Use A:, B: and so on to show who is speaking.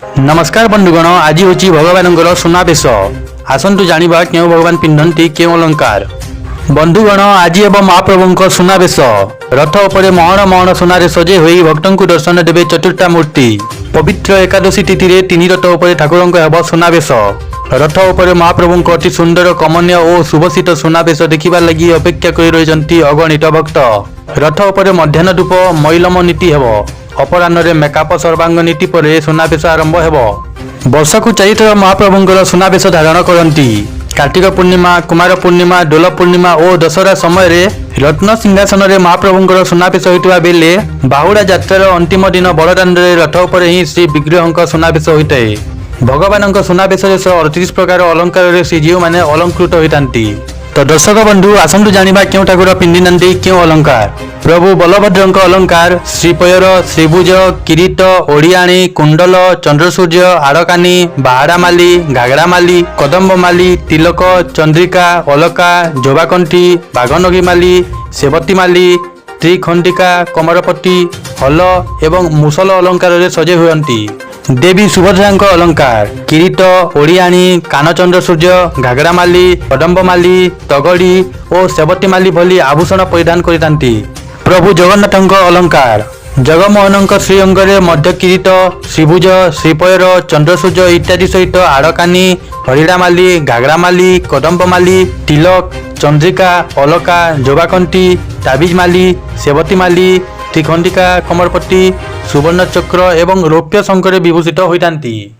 A: नमस्कार बंधुगण, आज हूँ भगवान सुनावेश। आसतु जाना क्यों भगवान पिंधती क्यों अलंकार। बंधुगण, आज एवं महाप्रभु सुनावेश। रथ उपर महण महण सुनारे सजे हुई भक्त को दर्शन देवे चतुर्था मूर्ति। पवित्र एकादशी तिथि रे तीन रथ उपर ठाकुर हेब सुनावेश। रथ उपर महाप्रभु अति सुंदर कमनीय और शुभसित सुनावेश देखा लगी अपेक्षा कर रही अगणित भक्त। रथ उपर मध्याह्न धूप मैलम नीति हेब। अपराह्न मेकअप सर्वांग नीति पर सुनावेश आरंभ हेब। वर्षक चारिथर महाप्रभुंर सुनावेश धारण करती। कार्तिक पूर्णिमा, कुमार पूर्णिमा, डोल पूर्णिमा और दशहरा समय रत्न सिंहासन में महाप्रभुंर सुनावेश होता बेले बाहुड़ा यात्रार अंतिम दिन बड़दाण्ड रथ उपर ही श्री विग्रह सुनावेश होता है। भगवान सुनावेश 38 प्रकार अलंकार श्रीजीव मैंने अलंकृत होती। तो दर्शक बंधु, आसतु जाना क्यों ठाकुर पिंधि क्यों अलंकार। प्रभु बलभद्र अलंकार श्रीपयर, श्रीभुज, किरीट, ओडियाणी, कुंडल, चंद्रसूर्य, आड़कानी, बाहाड़ामाली, घागड़ामाली, कदम्बमाली, तिलक, चंद्रिका, अलका, जोबाकंठी, बाघनगीमाली, सेवतीमाली, त्रिखंडिका, कमरपट्टी, हल एवं मुसल अलंकार सजे हुए। देवी सुभद्रा अलंकार किरीट, ओडियाणी, कानचंद्र सूर्य, घागड़ामाली, कदम्बमाली, तगड़ी और सेवतीमाली भली आभूषण परिधान करती। प्रभु जगन्नाथ अलंकार जगमोहन श्रीअंगे मध्य किरीट, श्रीभुज, श्रीपयर, चंद्रसूर्य इत्यादि सहित आड़कानी, हरिड़ामाली, घागड़ामाली, कदम्बमाली, तिलक, चंद्रिका, अलका, जोबाकंठी, ताबिजमाली, सेवतीमाली, त्रिखंडिका, कमरपट्टी, सुवर्ण चक्र एवं रौप्य शंकर विभूषित होती।